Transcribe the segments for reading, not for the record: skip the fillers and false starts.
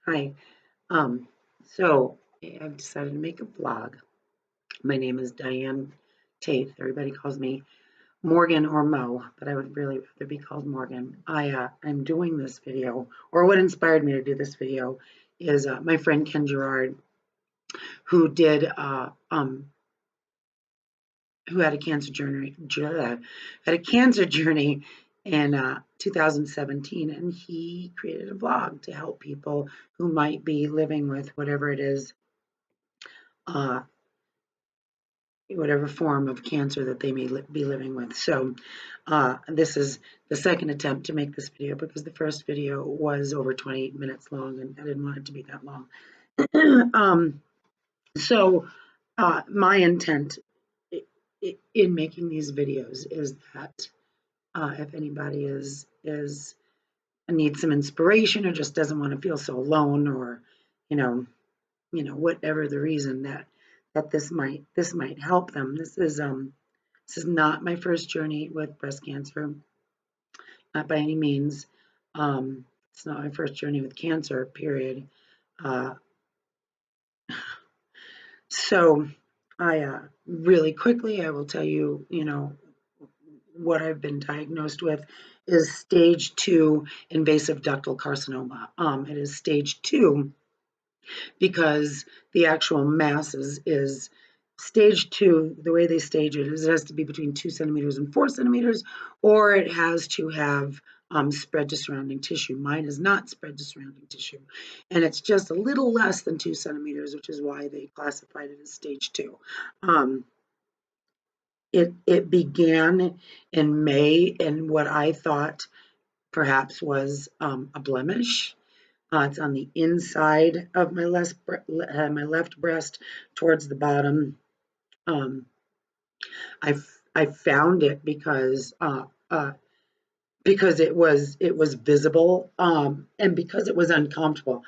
Hi. Um, so I've decided to make a vlog. My name is Diane Tate. Everybody calls me Morgan or Mo, but I would really rather be called Morgan. I'm doing this video, or what inspired me to do this video is my friend Ken Gerard, who did who had a cancer journey in 2017, and he created a vlog to help people who might be living with whatever it is, uh, whatever form of cancer that they may be living with. So this is the second attempt to make this video because the first video was over 28 minutes long and I didn't want it to be that long. um, so my intent in making these videos is that if anybody is needs some inspiration or just doesn't want to feel so alone, or you know whatever the reason that this might help them. This is not my first journey with breast cancer, not by any means. It's not my first journey with cancer, period. Uh, so really quickly, I will tell you, what I've been diagnosed with is stage 2 invasive ductal carcinoma. It is stage 2 because the actual mass is stage 2. The way they stage it is it has to be between 2 centimeters and 4 centimeters, or it has to have spread to surrounding tissue. Mine is not spread to surrounding tissue, and it's just a little less than 2 centimeters, which is why they classified it as stage 2. Um, it began in May in what I thought perhaps was a blemish. It's on the inside of my left breast towards the bottom. Um, I found it because it was visible, and because it was uncomfortable.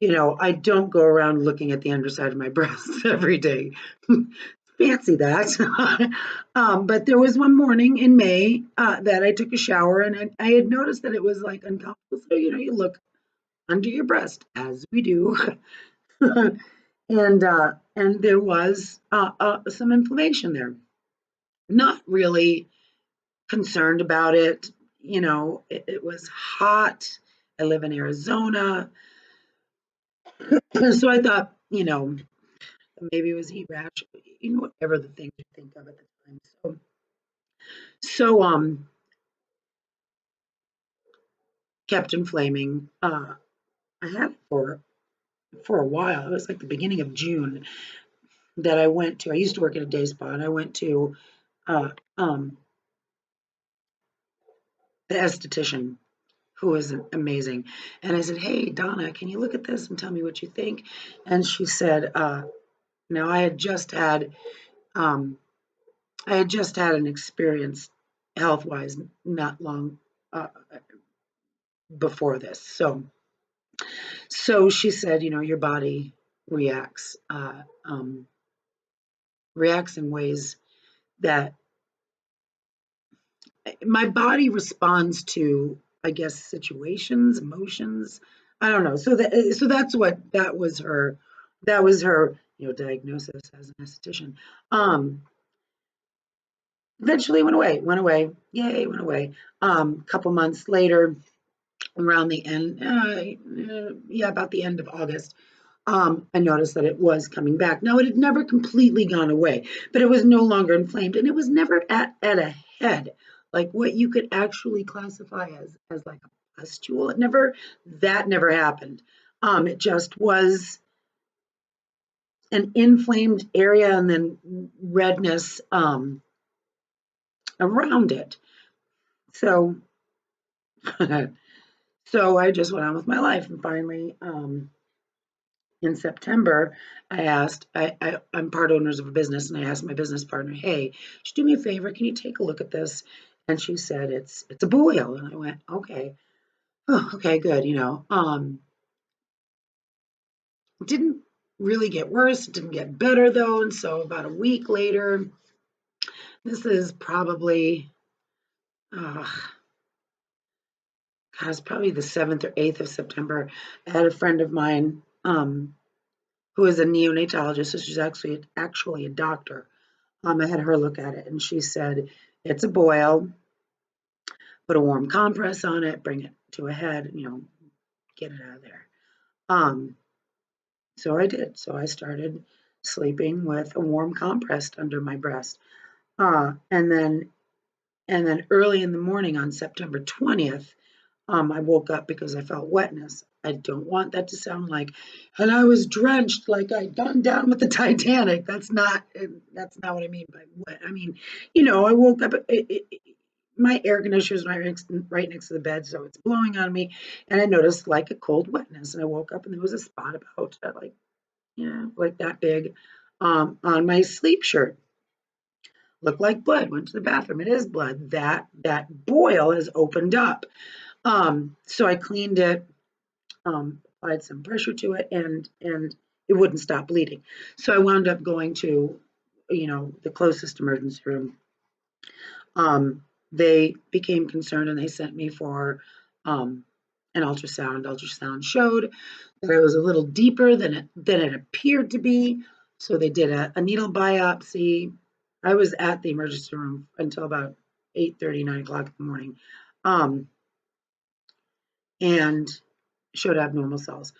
I don't go around looking at the underside of my breasts every day. Fancy that. But there was one morning in May that I took a shower and I had noticed that it was like uncomfortable. So you look under your breast as we do. And there was some inflammation there. Not really concerned about it. It was hot. I live in Arizona, so I thought, maybe it was heat rash. Whatever the things you think of at the time. So kept inflaming. I had it for a while. It was like the beginning of June that I went to. I used to work at a day spa, and I went to uh, um, the esthetician who was amazing. And I said, "Hey, Donna, can you look at this and tell me what you think?" And she said, "Now um, I had just had an experience health-wise not long uh, before this. So she said, your body reacts reacts in ways that my body responds to, I guess, situations, emotions. I don't know. So that was her diagnosis as an esthetician. Um, Eventually went away. Yay, went away. Couple months later, around the end, yeah, about the end of August, I noticed that it was coming back. Now, it had never completely gone away, but it was no longer inflamed, and it was never at a head, like what you could actually classify as like a pustule. That never happened. It just was an inflamed area and then redness around it. So, so I just went on with my life, and finally, in September, I'm part owners of a business, and I asked my business partner, "Hey, just do me a favor, can you take a look at this?" And she said, "It's a boil," and I went, "Okay, oh, okay, good." Didn't really get worse, didn't get better though, and so about a week later, this is probably, uh, it was probably the 7th or 8th of September. I had a friend of mine who is a neonatologist, so she's actually a doctor. I had her look at it, and she said, "It's a boil. Put a warm compress on it, bring it to a head, get it out of there." Um, so I did. So I started sleeping with a warm compress under my breast. And then early in the morning on September 20th, I woke up because I felt wetness. I don't want that to sound like, and I was drenched like I'd gone down with the Titanic. That's not what I mean by wet. I mean, I woke up. My air conditioner was right next to the bed, so it's blowing on me, and I noticed like a cold wetness. And I woke up, and there was a spot about like that big, on my sleep shirt. Looked like blood. Went to the bathroom. It is blood. That boil has opened up. So I cleaned it, applied some pressure to it, and it wouldn't stop bleeding. So I wound up going to, the closest emergency room. They became concerned and they sent me for an ultrasound. Ultrasound showed that it was a little deeper than it appeared to be. So they did a needle biopsy. I was at the emergency room until about 8:30, 9 o'clock in the morning, and showed abnormal cells.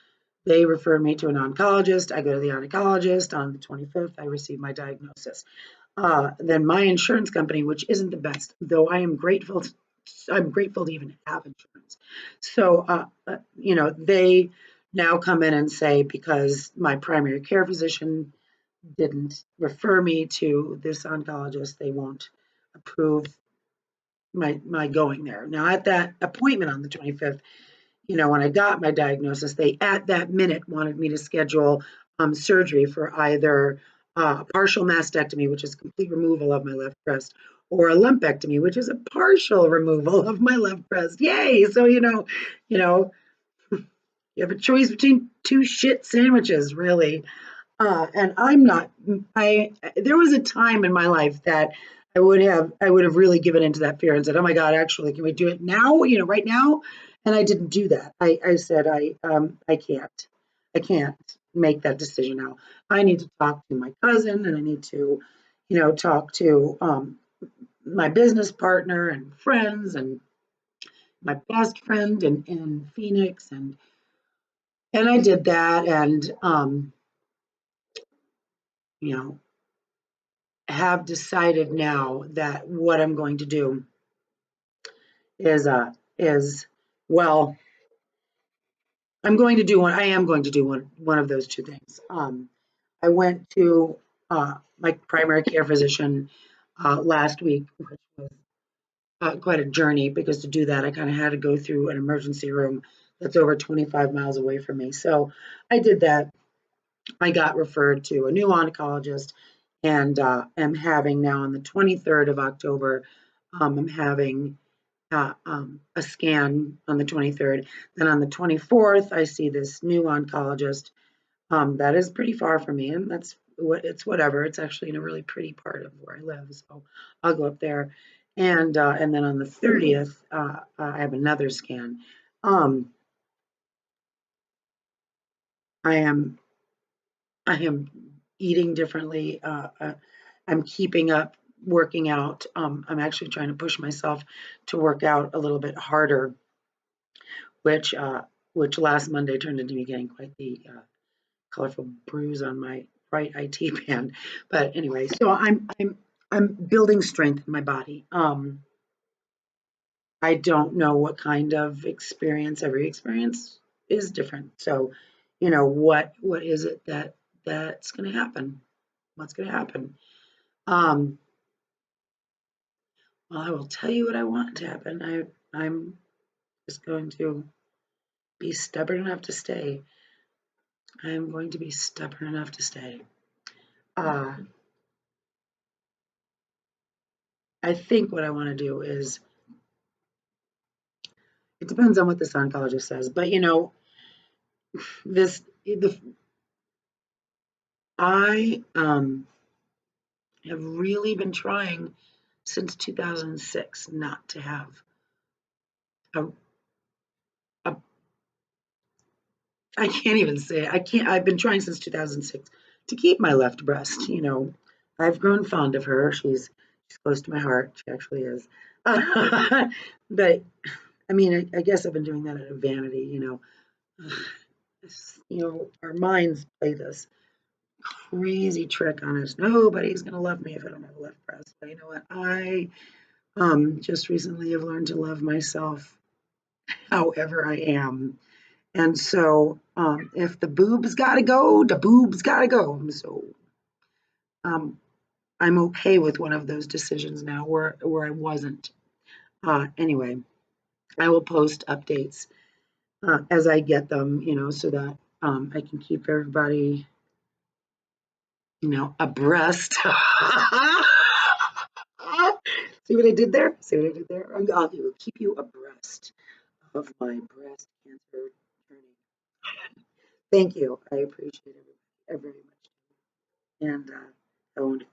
They referred me to an oncologist. I go to the oncologist on the 25th. I receive my diagnosis. Then my insurance company, which isn't the best, though I'm grateful to even have insurance. So, they now come in and say, because my primary care physician didn't refer me to this oncologist, they won't approve my going there. Now, at that appointment on the 25th, when I got my diagnosis, they at that minute wanted me to schedule surgery for either a partial mastectomy, which is complete removal of my left breast, or a lumpectomy, which is a partial removal of my left breast. Yay! So you have a choice between two shit sandwiches, really. And I'm not. There was a time in my life that I would have really given into that fear and said, "Oh my God, actually, can we do it now? Right now?" And I didn't do that. I said, I can't make that decision now. I need to talk to my cousin, and I need to, talk to my business partner and friends and my best friend in Phoenix, and I did that, and you know have decided now that what I'm going to do is well, I am going to do one of those two things. I went to my primary care physician last week, which was quite a journey, because to do that I kind of had to go through an emergency room that's over 25 miles away from me. So I did that. I got referred to a new oncologist, and am having now on the 23rd of October, I'm having a scan on the 23rd. Then on the 24th, I see this new oncologist that is pretty far from me, and it's whatever. It's actually in a really pretty part of where I live, so I'll go up there. And then on the 30th, I have another scan. Um, I am I am eating differently. I'm keeping up working out. I'm actually trying to push myself to work out a little bit harder, which uh, which last Monday turned into me getting quite the colorful bruise on my right IT band. But anyway, so I'm building strength in my body. I don't know what kind of experience. Every experience is different. So, what is it that's going to happen? What's going to happen? Um, well, I will tell you what I want to happen. I'm just going to be stubborn enough to stay. I am going to be stubborn enough to stay. Uh, I think what I want to do is, it depends on what this oncologist says, but this the I have really been trying since 2006 not to have a I can't even say I can't. I've been trying since 2006 to keep my left breast. I've grown fond of her. She's close to my heart. She actually is. But I mean, I guess I've been doing that out of vanity. Our minds play this crazy trick on us. Nobody's gonna love me if I don't have a left breast. But you know what? I just recently have learned to love myself however I am. And so if the boobs gotta go, the boobs gotta go. So um, I'm okay with one of those decisions now where I wasn't. Anyway, I will post updates as I get them, so that I can keep everybody, abreast. See what I did there? See what I did there? I'll keep you abreast of my breast cancer journey. Thank you. I appreciate it very much. And have a wonderful